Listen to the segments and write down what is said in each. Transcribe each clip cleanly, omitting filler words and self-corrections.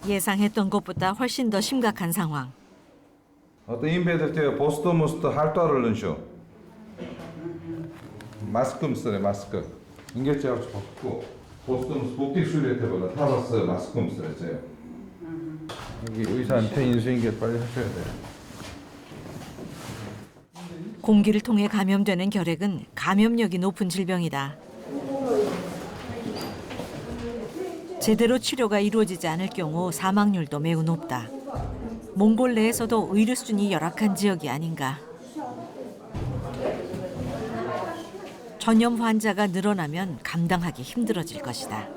예상했던 것보다 훨씬 더 심각한 상황. 어떤 인베들 보스터 무스터 할도를 넣으셔. 마스크 쓰래 마스크. 인계자하고 벗고 보스터 무스 복귀 수리해보라 타버스 마스크 쓰래. 여기 의사한테 인수인계 빨리 하셔야 돼요. 공기를 통해 감염되는 결핵은 감염력이 높은 질병이다. 제대로 치료가 이루어지지 않을 경우 사망률도 매우 높다. 몽골 내에서도 의료 수준이 열악한 지역이 아닌가. 전염 환자가 늘어나면 감당하기 힘들어질 것이다.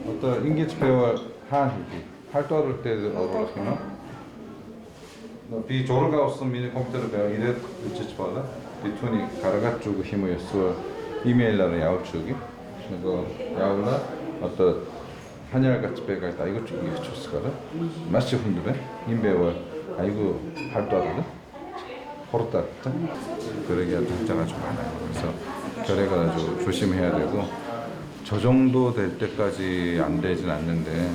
어떤 인기치 배워 하기 할도를 때도 어려우시나? 비 조르가 없으면 컴퓨터를 배워 이래 붙이지 봐라. 비톤이 가르가주고 힘을 써 이메일라는 야우쪽이 그거 야우나 어떤 한열같이 배가 있다 이거 좀 이거 줬을까라. 마치 흔들어 인배워 아이고 할도하거든. 호르다 그러기가 단자가 좀 많아요. 그래서 결핵을 아주 조심해야 되고 저 정도 될 때까지 안 되진 않는데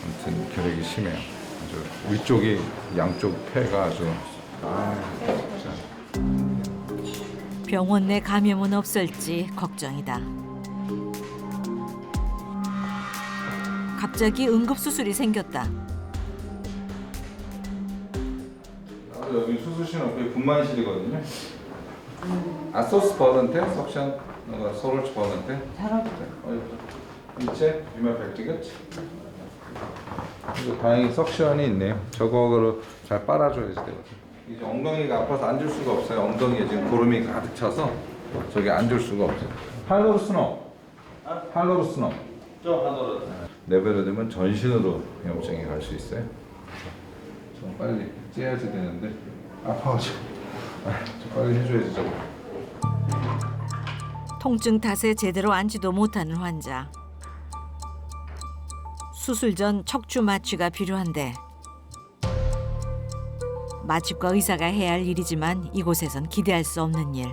아무튼 결핵이 심해요. 아주 위쪽이 양쪽 폐가 아주 진짜. 병원 내 감염은 없을지 걱정이다. 갑자기 응급수술이 생겼다. 나도 여기 수술실은 거의 분만실이거든요. 아소스 버런테 석션 소울치 버런테 이제 유명 백지겠지. 그래서 다행히 석션이 있네요. 저거를 잘 빨아줘야지 되거든. 이제 엉덩이가 아파서 앉을 수가 없어요. 엉덩이에 지금 고름이 가득 차서 저기 앉을 수가 없어요. 할로르스노. 할로르스노. 저 하더라도 레벨이 되면 전신으로 염증이 갈 수 있어요. 좀 빨리 째야지 되는데 아파가지고 좀 빨리 해줘야지 저거. 통증 탓에 제대로 앉지도 못하는 환자. 수술 전 척추 마취가 필요한데 마취과 의사가 해야 할 일이지만 이곳에선 기대할 수 없는 일.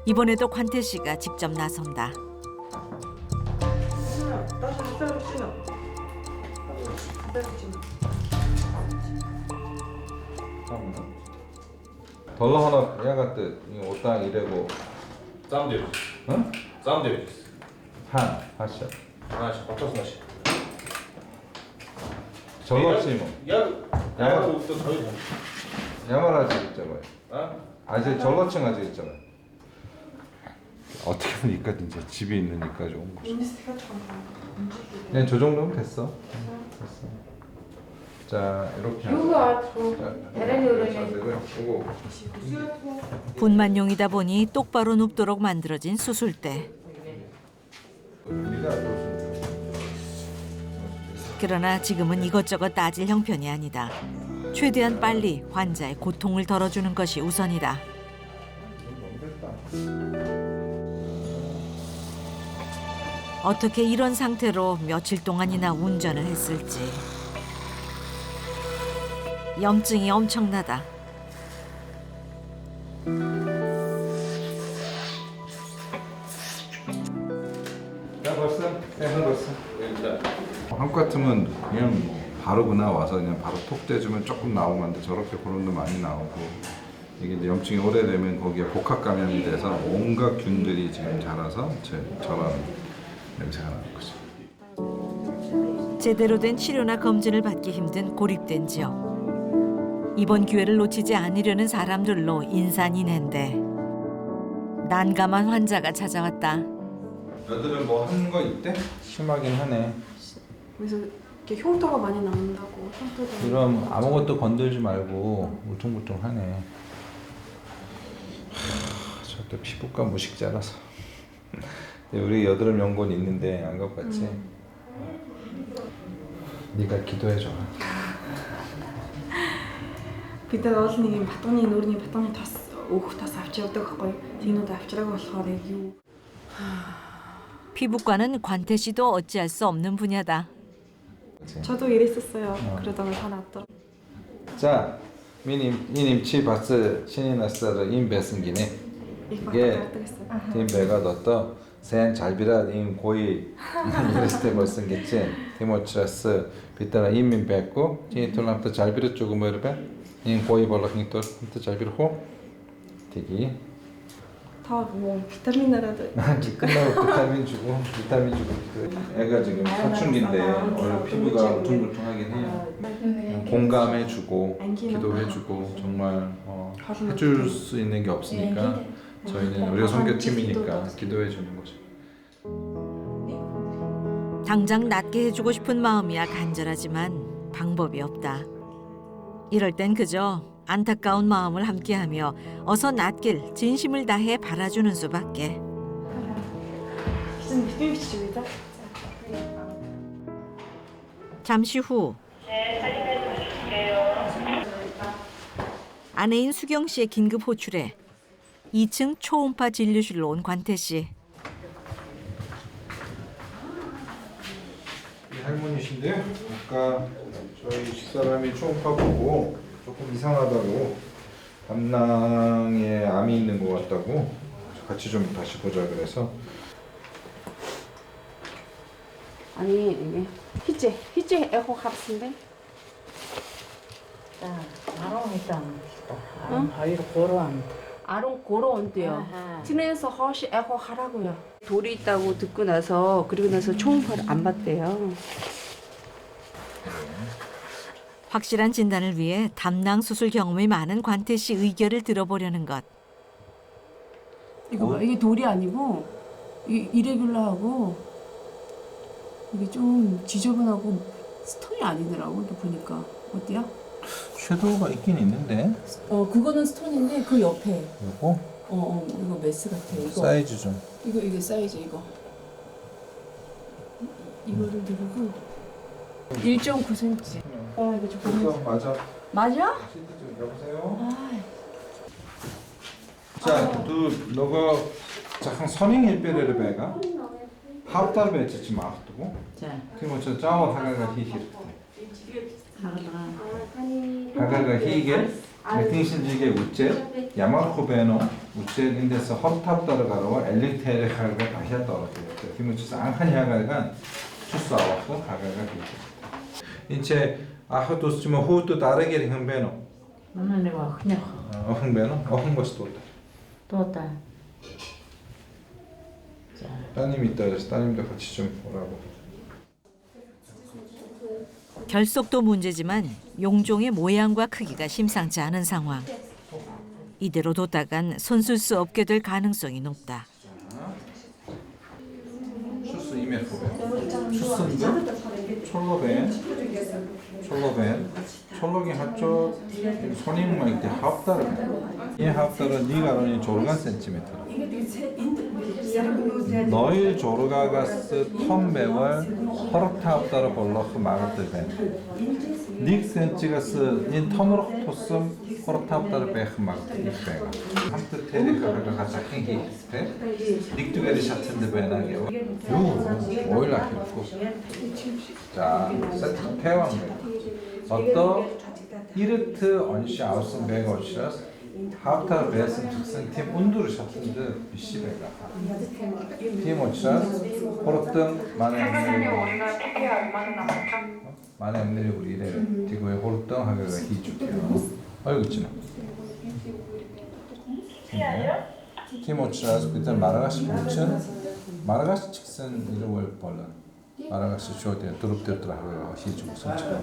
이번에도 관태 씨가 직접 나선다. 덜러 하나 야가뜨 이거 옷당 이래고 싸움 되지. 응? 싸움 되지. 한 하셔. 하나씩 맞춰서 하나씩. 절렀지 뭐. 야야부터 저희 좀. 야말하지 있잖아요. 아? 아직 절러층 아직 있잖아요. 어떻게 보니까 이제 집이 있으니까 좋은 거죠. 그냥 저 정도면 됐어. 됐어. 자 이렇게 하자. 오고. 분만용이다 보니 똑바로 눕도록 만들어진 수술대. 그러나 지금은 이것저것 따질 형편이 아니다. 최대한 빨리 환자의 고통을 덜어주는 것이 우선이다. 어떻게 이런 상태로 며칠 동안이나 운전을 했을지. 염증이 엄청나다. 나 벌써? 네, 벌써. 한국 같으면 그냥 바로 그날 와서 그냥 바로 톡 떼주면 조금 나오는데 저렇게 고름도 많이 나오고 이게 이제 염증이 오래되면 거기에 복합 감염이 돼서 온갖 균들이 지금 자라서 저런 냄새가 나는 거죠. 제대로 된 치료나 검진을 받기 힘든 고립된 지역. 이번 기회를 놓치지 않으려는 사람들로 인산인해인데 난감한 환자가 찾아왔다. 너희들은 뭐 하는 거 있대? 심하긴 하네. 그래서 이렇게 흉터가 많이 남는다고. 그럼 아무것도 건들지 말고 울퉁불퉁하네. 저도 피부과 무식자라서. 우리 여드름 연고는 있는데 안 갖고 왔지? 네가 기도해줘. Бид нар бол нэг юм батганы нүүрний батганы тос өөх тос авч явдаг байхгүй. Тийнүүд авчраагүй болохоор яг юу. 피부과는 관태 씨도 어찌할 수 없는 분야다. 저도 이랬었어요. 그러다가 다 낫더라고요. 자, 미님 치 바스 신이 났어도 인 베승기네. 이게 팀배가 넣었다. sen 잘비라 인 고이 이랬을 벌슨 겠지 티모치라스 비따라 인민 뵙고 지니톨람도 잘비라 조금 뭐르베 인 고이 벌럭니 또 잘비라 호 되기 다뭐 비타민이라도 끝나고 비타민 주고 애가 지금 사춘기인데 원래 피부가 울퉁불퉁하긴 해요. 공감해주고 기도해주고 정말 해줄 수 있는 게 없으니까 저희는 우리가 선교팀이니까 기도해주는 거죠. 당장 낫게 해주고 싶은 마음이야 간절하지만 방법이 없다. 이럴 땐 그저 안타까운 마음을 함께하며 어서 낫길 진심을 다해 바라주는 수밖에. 무슨 비빔국수입니다. 잠시 후 아내인 수경 씨의 긴급 호출에 2층 초음파 진료실로 온 관태 씨. 이 할머니신데요. 아까 저희 집사람이 초음파 보고 조금 이상하다고 담낭에 암이 있는 것 같다고 같이 좀 다시 보자 그래서 아니 이게 희재 에코 합신데 아롱 고로온대요. 진해에서 허시 에코 하라고요. 돌이 있다고 듣고 나서 그리고 나서 초음파를 안 봤대요. 확실한 진단을 위해 담낭 수술 경험이 많은 관태 씨 의견을 들어보려는 것. 이거 봐, 이게 돌이 아니고 이게 이레귤러하고 이게 좀 지저분하고 스톤이 아니더라고. 이렇게 보니까 어때요? 섀도우가 있긴 있는데 그거는 스톤인데 그 옆에 이거 이거 메스 같아. 이거 사이즈 좀 이게 사이즈 이거. 이거를 누르고 1.9cm. 이거 좀 보면 맞아. 맞아? 여보세요. 자, 너가 자한 선행 일배를 배가 합달 배치지 마두고. 자, 그럼 저 짜오 하가가 히히르. 하가가 히게 메팅신지게 우째 야마코베노 우째인데서 헛탑다를 가로 엘리테르 하가 다시야 떨어져. 그러면 저 쌍한 하가가 추싸워서 하가가 히게. 이제 아호도스지만 호도 다르게 흥배노. 오늘 내가 그냥 흥배노 흥것이 또 또다. 따님이 있다 그래서 따님도 같이 좀 오라고. 결속도 문제지만 용종의 모양과 크기가 심상치 않은 상황. 이대로 뒀다간 손쓸 수 없게 될 가능성이 높다. 추스 이메코베 추스인데 촐로벤 하쪽 손님만 이때 합다르 이 합다르 니가로니 조르간 센티미터 너희 조르가가스 텀베월 허럭타 합다르 볼러크 마르드벤 닉 센치가스 인 텀으로 토슴 허럭타 합다르 베크 마르드 이베가 함트 테리 가르가 가자 행기 닉두게리 샤튼드 베나게 요 오일라 키고 자 세트 태왕 어떤 이르트 언시 아우슨 베가 오시라스 하프타 베슨 즉슨 팀 운두르 샤튼드 비시베가 팀 오시라스 호르등 만에 엠네리 우리 이래 디고에 호르등 하게가 히주게요 아이고 지나 팀 오시라스 그때 마라가시 부천 마라가시 직선 이름을 벌른 마라가시 쇼데 드롭데르트라 하고 히주고 선치가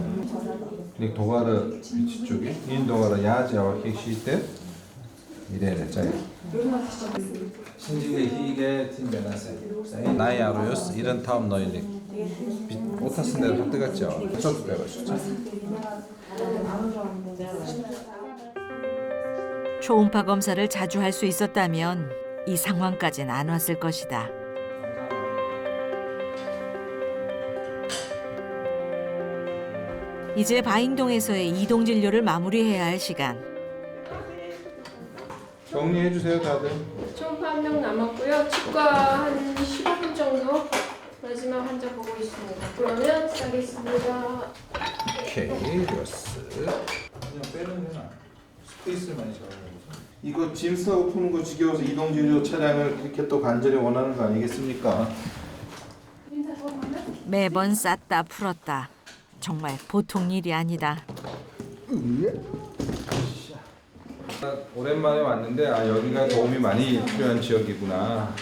이 도가르 위치 쪽에 인 도가르 야자와 히시테 이래래 짜이 신지게 히게 팀베나세 나이 아로요스 이런 타움 너희들 오타스 내로 한 뜨갔죠 저도 배워주죠 초음파 검사를 자주 할 수 있었다면 이 상황까지는 안 왔을 것이다. 이제 바잉동에서의 이동 진료를 마무리해야 할 시간. 정리해 주세요 다들. 초음파 한 명 남았고요. 치과 한 15분 정도 마지막 환자 보고 있습니다. 그러면 시작하겠습니다. 오케이 좋았어. 그냥 빼면 되나? 스페이스를 많이 잡아야 이거 짐 싸고 푸는 거 지겨워서 이동진료 차량을 이렇게 또 간절히 원하는 거 아니겠습니까? 매번 쌌다 풀었다. 정말 보통 일이 아니다. 오랜만에 왔는데 여기가 도움이 많이 필요한 지역이구나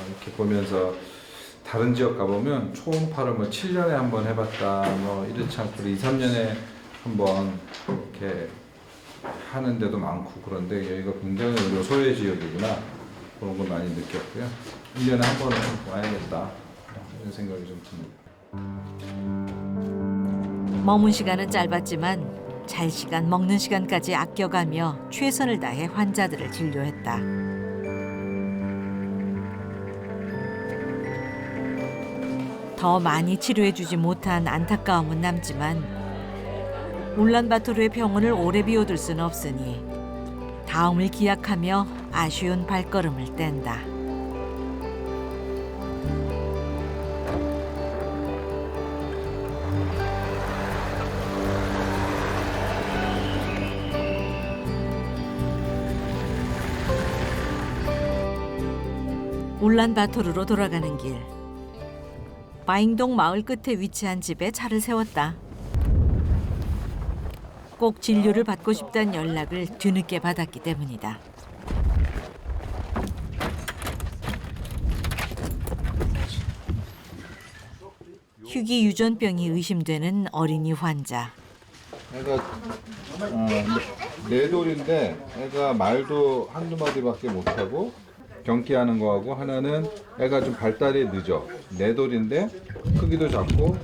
이렇게 보면서 다른 지역 가보면 초음파를 뭐 7년에 한 번 해봤다 뭐 이렇지 않고 2, 3년에 한 번 이렇게 하는 데도 많고 그런데 여기가 굉장히 소외 지역이구나 그런 걸 많이 느꼈고요. 1년에 한 번은 와야겠다 이런 생각이 좀 듭니다. 머문 시간은 짧았지만 잘 시간, 먹는 시간까지 아껴가며 최선을 다해 환자들을 진료했다. 더 많이 치료해주지 못한 안타까움은 남지만 울란바토르의 병원을 오래 비워둘 수는 없으니 다음을 기약하며 아쉬운 발걸음을 뗀다. 울란바토르로 돌아가는 길. 바잉동 마을 끝에 위치한 집에 차를 세웠다. 꼭 진료를 받고 싶다는 연락을 뒤늦게 받았기 때문이다. 희귀 유전병이 의심되는 어린이 환자. 애가 네 돌인데 애가 말도 한두 마디밖에 못하고 경기하는 거하고 하나는 애가 좀 발달이 늦어. 네 돌인데 크기도 작고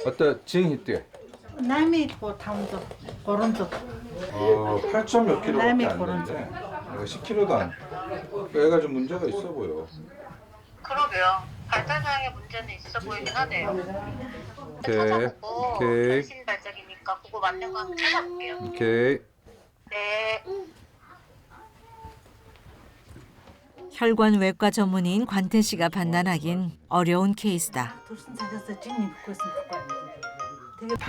어떤 징히띠 何미 다운도 고른도 8점 몇 킬로밖에 남의 안 그런 되는데 애가 10킬로도 안. 애가 좀 문제가 있어 보여. 그러게요. 발달장애 문제는 있어 보이긴 하네요. 오케이. 찾아보고 오케이. 정신 발작이니까 그거 맞는 거 한번 찾아볼게요. 오케이. 네. 혈관 외과 전문의인 관태 씨가 판단하긴 어려운 케이스다.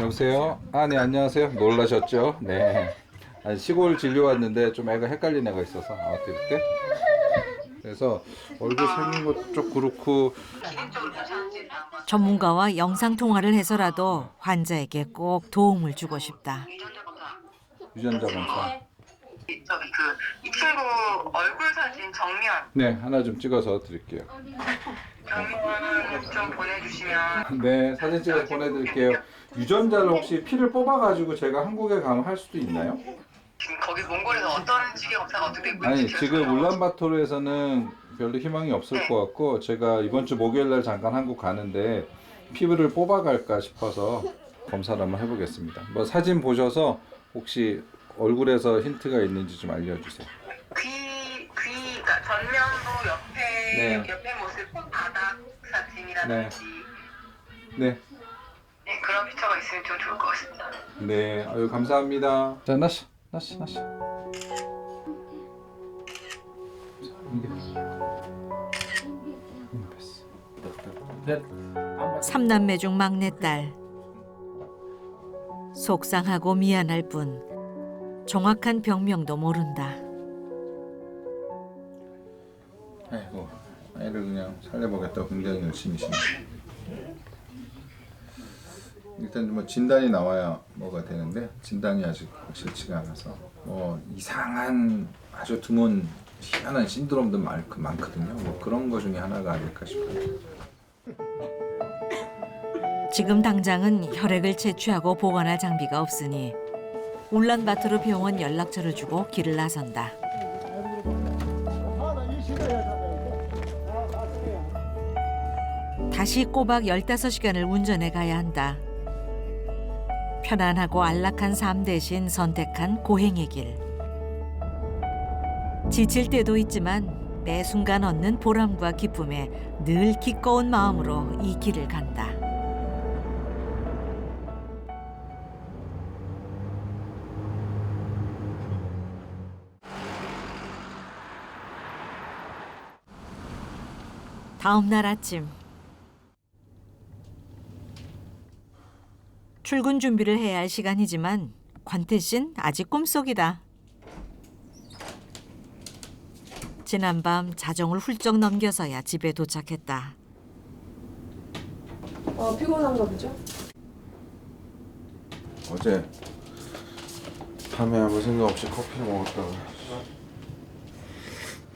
여보세요? 네 안녕하세요. 놀라셨죠? 네. 시골 진료 왔는데 좀 애가 헷갈린 애가 있어서 그때. 그래서 얼굴 생긴 것도 그렇고 기능적으로 괜찮은지 한번 전문가와 영상 통화를 해서라도 환자에게 꼭 도움을 주고 싶다. 유전자 검사. 유전자 검사. 저기 이 친구 얼굴 사진 정면 네 하나 좀 찍어서 드릴게요. 정면 좀 보내주시면. 네 사진 찍어서 보내드릴게요. 유전자를 혹시 피를 뽑아가지고 제가 한국에 가면 할 수도 있나요? 지금 거기 몽골에서 어떤 식의 검사가 어떻게 되고 아니 있는지 지금 기억나요? 울란바토르에서는 별로 희망이 없을 네. 것 같고 제가 이번 주 목요일 날 잠깐 한국 가는데 피부를 뽑아갈까 싶어서 검사를 한번 해보겠습니다. 뭐 사진 보셔서 혹시 얼굴에서 힌트가 있는지 좀 알려주세요. 그러니까 전면부 옆에 네. 옆에 모습 바닥 사진이라든지 네, 네, 그런 피처가 있으면 좀 좋을 것 같습니다. 네, 아유 감사합니다. 자, 나시. 삼남매 중 막내딸. 속상하고 미안할 뿐 정확한 병명도 모른다. 아이고, 아이를 그냥 살려보겠다고 굉장히 열심히 시네. 일단 뭐 진단이 나와야 뭐가 되는데 진단이 아직 확실치가 않아서 뭐 이상한 아주 드문 희한한 신드롬도 많거든요. 뭐 그런 거 중에 하나가 아닐까 싶어요. 지금 당장은 혈액을 채취하고 보관할 장비가 없으니 울란바토르 병원 연락처를 주고 길을 나선다. 다시 꼬박 15시간을 운전해 가야 한다. 편안하고 안락한 삶 대신 선택한 고행의 길. 지칠 때도 있지만 매 순간 얻는 보람과 기쁨에 늘 기꺼운 마음으로 이 길을 간다. 다음 날 아침. 출근 준비를 해야 할 시간이지만 관태 씨는 아직 꿈속이다. 지난밤 자정을 훌쩍 넘겨서야 집에 도착했다. 피곤한가 보죠? 어제 밤에 아무 생각 없이 커피를 먹었다가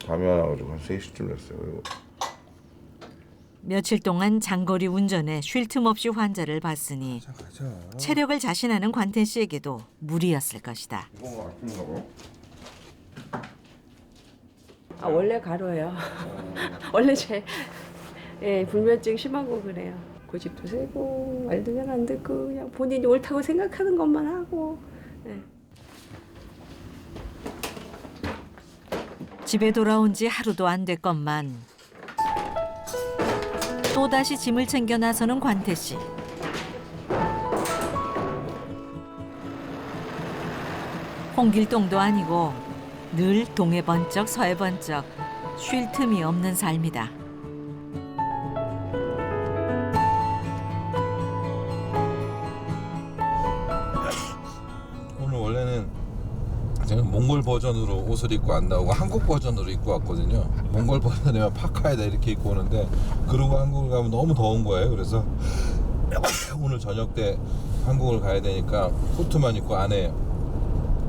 밤에 와가지고 한 3시쯤 됐어요. 그리고 며칠 동안 장거리 운전에 쉴 틈 없이 환자를 봤으니 체력을 자신하는 관태 씨에게도 무리였을 것이다. 이거 아픈가 봐. 원래 가려요. 원래 불면증 심하고 그래요. 고집도 세고 말도 잘 안 듣고 그냥 본인이 옳다고 생각하는 것만 하고. 집에 돌아온 지 하루도 안 됐건만 또다시 짐을 챙겨 나서는 관태 씨. 홍길동도 아니고 늘 동해 번쩍 서해 번쩍 쉴 틈이 없는 삶이다. 오늘 원래는 제가 몽골 버전으로 옷을 입고 안 나오고 한국 버전으로 입고 왔거든요. 몽골 버전이면 파카에다 이렇게 입고 오는데 그러고 한국을 가면 너무 더운 거예요. 그래서 오늘 저녁 때 한국을 가야 되니까 코트만 입고 안에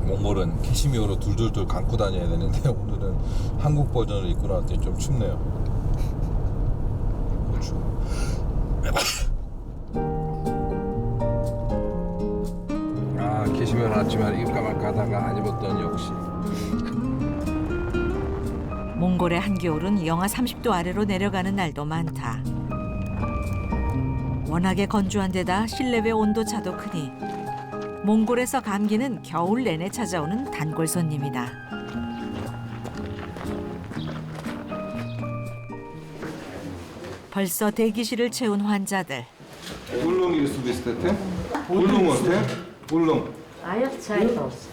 몽골은 캐시미어로 둘둘둘 감고 다녀야 되는데 오늘은 한국 버전을 입고 나왔더니 좀 춥네요. 너무 추워. 캐시미어는 아침에 입을까 말까 하다가 안 입었더니 역시 몽골의 한겨울은 영하 30도 아래로 내려가는 날도 많다. 워낙에 건조한 데다 실내외 온도차도 크니 몽골에서 감기는 겨울 내내 찾아오는 단골 손님이다. 벌써 대기실을 채운 환자들. 울릉 일수 비슷했대? 울릉 어때? 울릉. 아약 차이도 없어.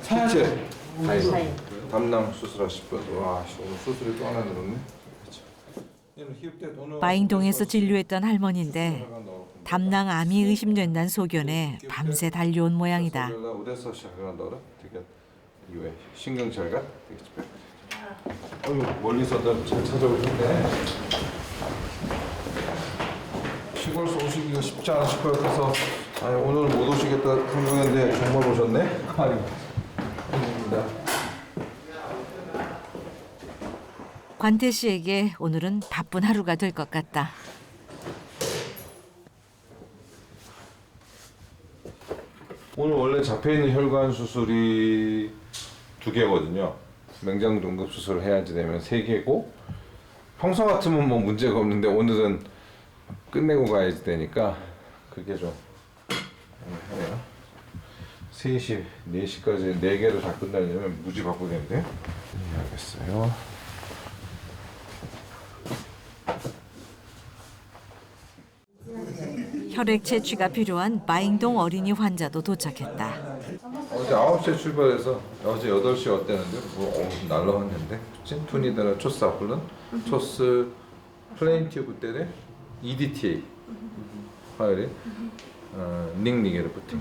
차체. 차이. 담낭 수술하실 분. 와, 오늘 수술이 또 하나 늘었네. 바잉동에서 진료했던 할머니인데 담낭암이 의심된다는 소견에 밤새 달려온 모양이다. 신경절가? 멀리서도 잘 찾아오셨네. 시골에서 오시기가 쉽지 않으실 것 같아서 오늘 못 오시겠다 생각했는데 정말 오셨네. 아닙니다. 관태 씨에게 오늘은 바쁜 하루가 될 것 같다. 오늘 원래 잡혀있는 혈관 수술이 2개거든요. 맹장 동급 수술을 해야지 되면 3개고 평소 같으면 뭐 문제가 없는데 오늘은 끝내고 가야지 되니까 그게 좀 하네요. 3시, 4시까지 4개를 다 끝내려면 무지 바쁘겠는데? 알겠어요. 혈액 채취가 필요한 바잉동 어린이 환자도 도착했다. 어제 9시에 출발해서 어제 8시에 왔다는데 날라왔는데 투니다라 초스 아플런 초스 플레인 튜브 때에 EDTA 파일에 닝닝에를 붙여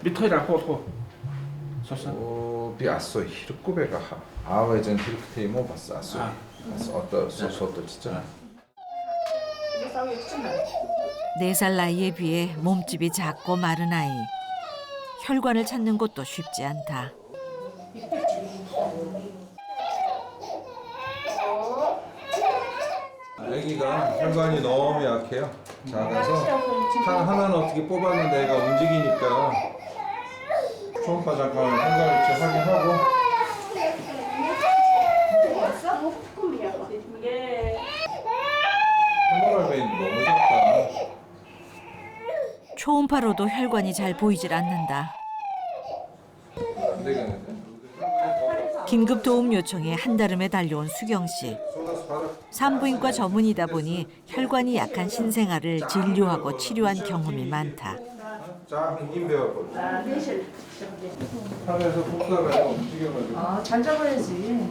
미터이랑 호호. 비 아쏘 히르코베가 아웨젠 히르크테이 뭐 봤어 아쏘 어떤 소소도 진짜 4살 나이에 비해 몸집이 작고 마른 아이. 혈관을 찾는 것도 쉽지 않다. 아기가 혈관이 너무 약해요. 작아서 하나는 어떻게 뽑았는데 애가 움직이니까 초음파 잠깐 혈관 위치 확인하고 헤모랄 베인 너무 작다. 초음파로도 혈관이 잘 보이질 않는다. 안 되겠는데? 긴급 도움 요청에 한달음에 달려온 수경 씨. 산부인과 전문이다 보니 혈관이 약한 신생아를 진료하고 치료한 경험이 많다. 자, 힘 배워보자. 하면서 복사가 움직여가지고. 잘 잡아야지.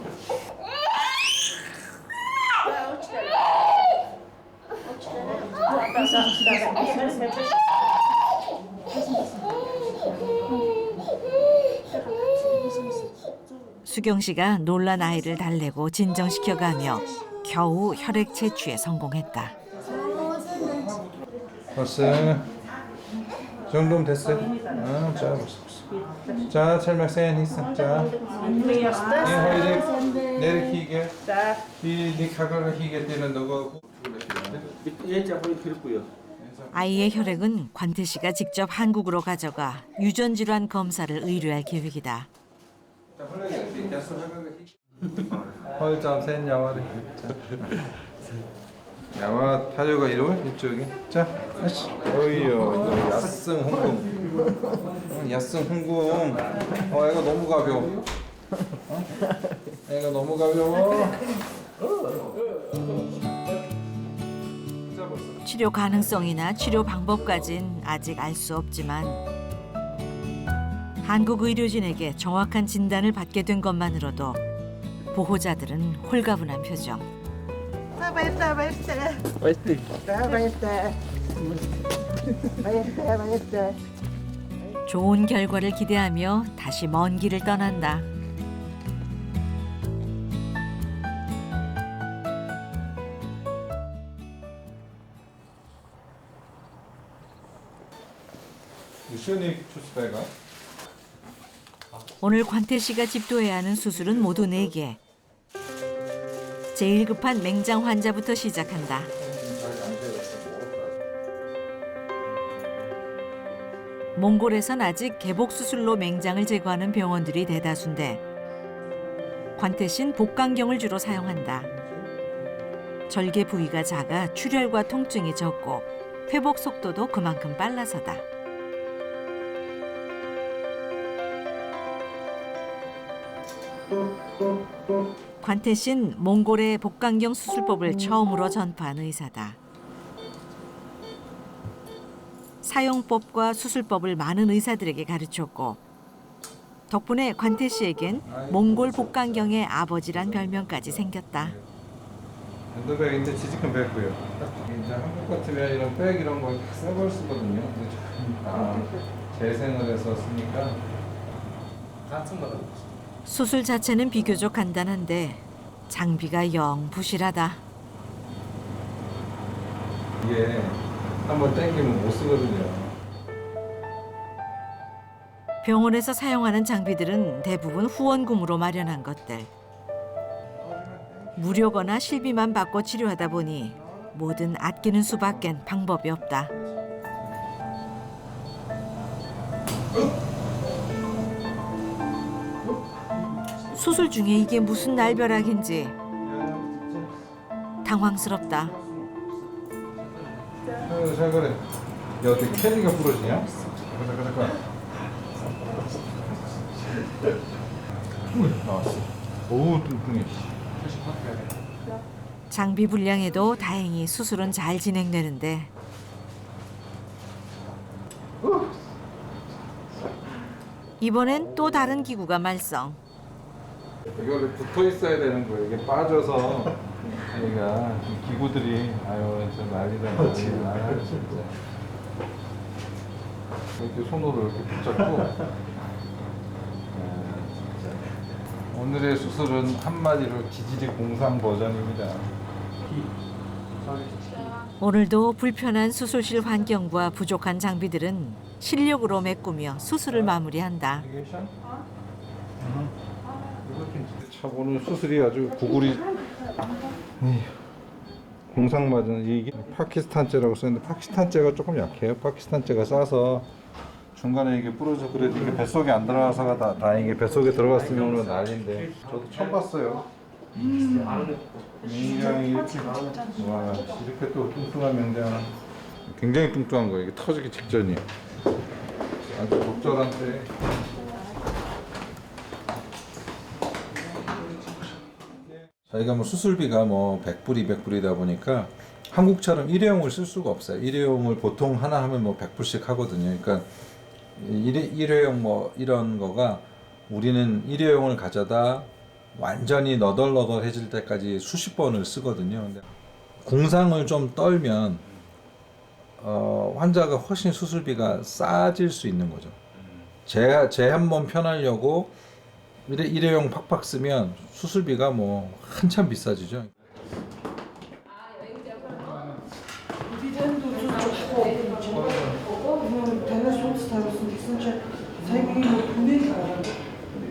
수경 씨가 놀란 아이를 달래고 진정시켜가며 겨우 혈액 채취에 성공했다. 벌써 정도면 됐어요. 자, 벌써. 자, 찰막센 있어. 자, 이 허리를 내리키게. 이 가가가 희게 뛰는 너가. 아이의 혈액은 관태 씨가 직접 한국으로 가져가 유전 질환 검사를 의뢰할 계획이다. 헐잠 센 야와리. 야와 타조가 이러면 이쪽에. 자, 다시. 어이요, 야승 흥궁. 야승 흥궁. 애가 너무 가벼워. 애가 너무 가벼워. 치료 가능성이나 치료 방법까진 아직 알 수 없지만 한국 의료진에게 정확한 진단을 받게 된 것만으로도 보호자들은 홀가분한 표정. 좋은 결과를 기대하며 다시 먼 길을 떠난다. 오늘 관태 씨가 집도해야 하는 수술은 모두 4개. 제일 급한 맹장 환자부터 시작한다. 몽골에선 아직 개복 수술로 맹장을 제거하는 병원들이 대다수인데 관태 씨는 복강경을 주로 사용한다. 절개 부위가 작아 출혈과 통증이 적고 회복 속도도 그만큼 빨라서다. 관태 씨는 몽골의 복강경 수술법을 처음으로 전파한 의사다. 사용법과 수술법을 많은 의사들에게 가르쳤고 덕분에 관태 씨에겐 몽골 복강경의 아버지란 별명까지 생겼다. 핸드백인데 지직한 백고요. 이제 한국 같으면 이런 백 이런 거 새걸 쓰거든요. 재생을 해서 쓰니까 수술 자체는 비교적 간단한데 장비가 영 부실하다. 이게 한번 땡기면 못 쓰거든요. 병원에서 사용하는 장비들은 대부분 후원금으로 마련한 것들. 무료거나 실비만 받고 치료하다 보니 뭐든 아끼는 수밖엔 방법이 없다. 수술 중에 이게 무슨 날벼락인지 당황스럽다. 잘 그래. 야, 어떻게 캐리가 부러지냐? 잠깐. 나왔어. 오우, 뚱뚱해. 장비 불량에도 다행히 수술은 잘 진행되는데 이번엔 또 다른 기구가 말썽. 이거를 붙어 있어야 되는 거예요. 이게 빠져서 얘가 기구들이 아유 진짜 난리다. 아 진짜. 이렇게 손으로 이렇게 붙잡고. 오늘의 수술은 한마디로 기질이 공상 버전입니다. 오늘도 불편한 수술실 환경과 부족한 장비들은 실력으로 메꾸며 수술을 마무리한다. 참 오늘 수술이 아주 구글이 공상 맞은 이게 파키스탄제라고 썼는데 파키스탄제가 조금 약해요. 파키스탄제가 싸서 중간에 이게 부러져 그래도 이게 뱃속에 안 들어가서가 다행히 뱃속에 들어갔으면 오늘 난리인데 저도 처음 봤어요. 맹장이 이렇게 와 이렇게 또 뚱뚱한 맹장 굉장히 뚱뚱한 거예요. 이게 터지기 직전이 아주 적절한 때. 저희가 뭐 수술비가 뭐 100불, 200불이다 보니까 한국처럼 일회용을 쓸 수가 없어요. 일회용을 보통 하나 하면 뭐 100불씩 하거든요. 그러니까 일회용 뭐 이런 거가 우리는 일회용을 가져다 완전히 너덜너덜해질 때까지 수십 번을 쓰거든요. 근데 공상을 좀 떨면 환자가 훨씬 수술비가 싸질 수 있는 거죠. 제 한 번 편하려고 일회용 팍팍 쓰면 수술비가 뭐 한참 비싸지죠. 디자인도 좋고 그냥 달러 소스 달았으면 디스인체 사장님이 뭐 보내니까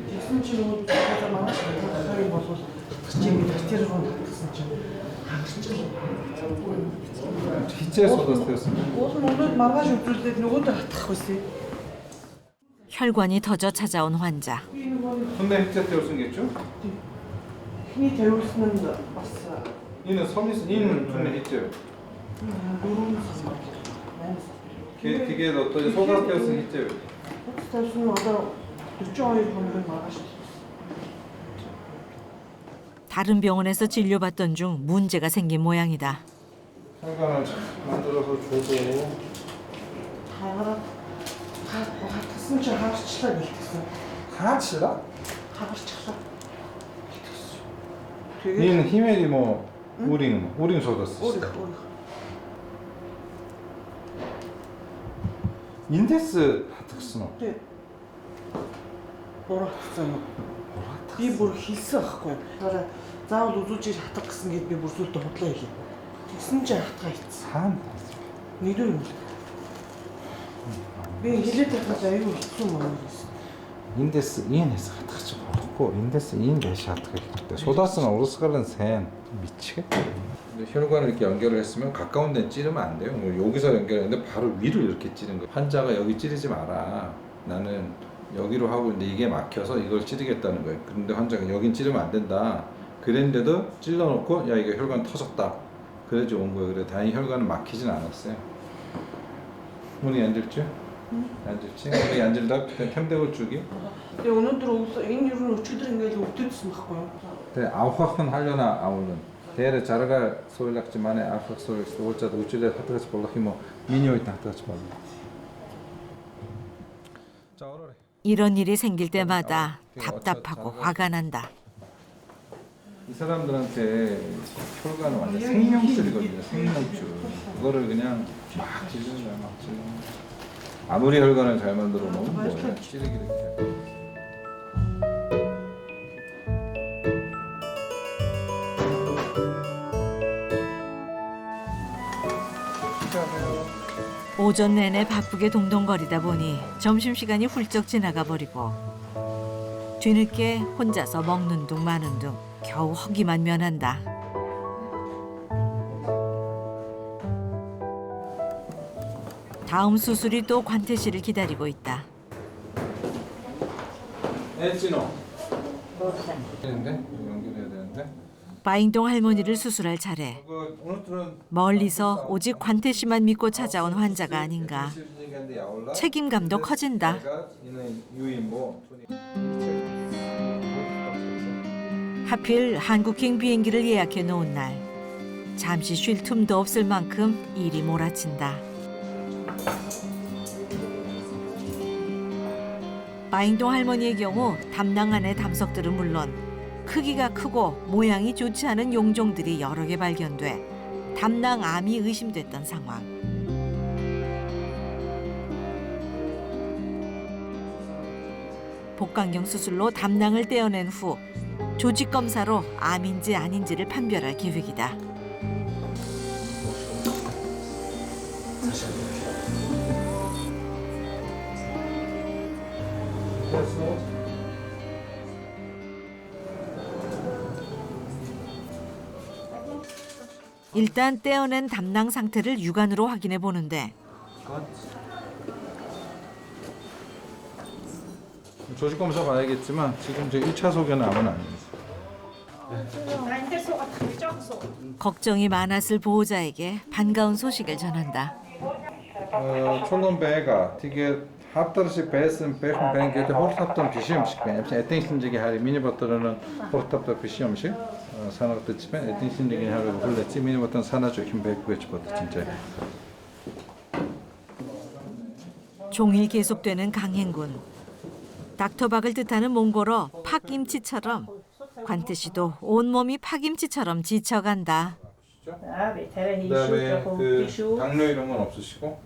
디스인체로 가자 많지 사장님 봐서 그쯤이 다시 때려서 디스인체 희재 소다스였습니다. 옷은 오늘 망가지고 없을 때 누구도 갖고 있어요. 혈관이 터져 찾아온 환자. 근데 희재 때로 생겼죠? 힘이 되어 있으면 왔어. 이는 섬이스 이는 근데 희재. 그게 어떤 소다스였어 희재. 소스는 와다 일종의 분을 망가졌어. 다른 병원에서 진료받던 중 문제가 생긴 모양이다. 혈관을 만들어서 줘도 다 하나 디스인체 하나씩 치다 얘기했어. 하치라? 하나씩 쳐서 이는 히메리 뭐 우링 소다스. 오리가 인데스 특수노. 네. 뭐라 했어요? Би бүр хэлсэн байхгүй. Тэгэхээр заавал үзүүлж хатах гэсэн гээд би бүр сүлдө бодлоо хэлээ. Тэгсэн чинь хатгаа хийцэн. 산. Нэгдүгээр юм. Би хэлээд байхад аюу хэцүү мөн гэсэн. 인데스 인에서 하트치 모르고 인데스 인 대시 하트가 있대. 소다스는 오르스갈은 샌 미치겠다. 근데 혈관을 이렇게 연결을 했으면 가까운 데는 찌르면 안 돼요. 뭐 여기서 연결했는데 바로 위를 이렇게 찌른 거예요. 환자가 여기 찌르지 마라. 나는 여기로 하고 있는데 이게 막혀서 이걸 찌르겠다는 거예요. 그런데 환자가 여긴 찌르면 안 된다. 그랬는데도 찔러놓고 야 이거 혈관 터졌다. 그래서 온 거예요. 그래 다행히 혈관은 막히진 않았어요. 문이 앉을지? 앉을지? 문이 앉을다 템대고 쭉이. Тэгээ өнөөдөр энэ юу н өчигдөр ингээд өвдөдсөн байхгүй юу? 네, 아우학은 하려나 아우는 대래 자르가 소일락지만에 아우학 소일 올자도 우찌레 하트같이 볼라히 뭐 미니오 있다 하트같이 볼라. 자 오늘에 이런 일이 생길 때마다 답답하고 화가 난다. 이 사람들한테 혈관은 완전 생명줄이거든요. 생명줄. 그거를 그냥 막 찌르는 거야, 막 찌르는 거야. 아무리 혈관을 잘 만들어 놓으면 뭐야, 찌르기를 해. 오전 내내 바쁘게 동동거리다 보니 점심시간이 훌쩍 지나가 버리고 뒤늦게 혼자서 먹는 둥 마는 둥 겨우 허기만 면한다. 다음 수술이 또 관태 씨를 기다리고 있다. 엣지노. 되는데 연결해야 되는데. 바잉동 할머니를 수술할 차례. 오늘은 멀리서 오직 관태 씨만 믿고 찾아온 환자가 아닌가. 책임감도 커진다. 하필 한국행 비행기를 예약해 놓은 날. 잠시 쉴 틈도 없을 만큼 일이 몰아친다. 바잉동 할머니의 경우 담낭 안의 담석들은 물론 크기가 크고 모양이 좋지 않은 용종들이 여러 개 발견돼 담낭암이 의심됐던 상황. 복강경 수술로 담낭을 떼어낸 후 조직 검사로 암인지 아닌지를 판별할 계획이다. 일단 떼어낸 담낭 상태를 육안으로 확인해 보는데 조직 검사 봐야겠지만 지금 제 1차 소견은 암은 아닙니다. 걱정이 많았을 보호자에게 반가운 소식을 전한다. Çolun bega tige haftarışı besin bekun ben gede hortaptan pişiyormuş ben hepsi etin içindeki her mini batırının hortapta pişiyormuş sanatı çıkan etin içindeki her hulletçi mini batın sana çöküm bekku geçip batı 진짜. 종일 계속되는 강행군. 닥터박을 뜻하는 몽골어 팥김치처럼 관태 씨도 온몸이 파김치처럼 지쳐간다. 그다음에 그 당뇨 이런 건 없으시고?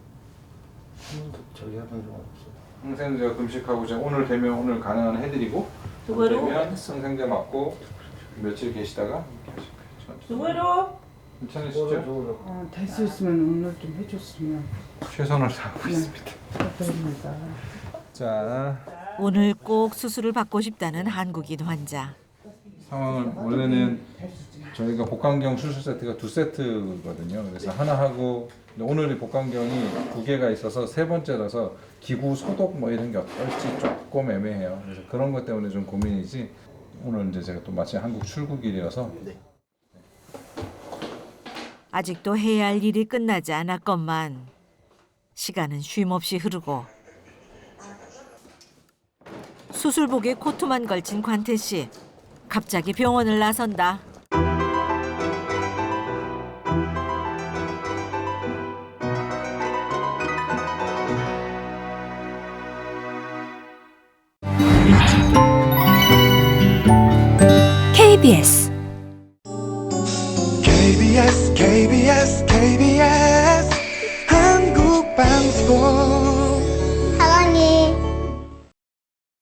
저기 하는 거 없어. 항상 제가 금식하고 제가 오늘 되면 오늘 가능한 해드리고 되면 항생제 맞고 며칠 계시다가 괜찮으시죠? 될 수 있으면 오늘 좀 해줬으면 최선을 다하고 있습니다. 감사합니다. 자, 오늘 꼭 수술을 받고 싶다는 한국인 환자. 상황은 원래는 저희가 복강경 수술 세트가 2세트거든요. 그래서 하나 하고 오늘이 복강경이 2개가 있어서 3번째라서 기구 소독 뭐 이런 게 어떨지 조금 애매해요. 그래서 그런 것 때문에 좀 고민이지. 오늘 이제 제가 또 마침 한국 출국일이라서 아직도 해야 할 일이 끝나지 않았건만 시간은 쉼없이 흐르고 수술복에 코트만 걸친 관태 씨. 갑자기 병원을 나선다. KBS KBS 한국방송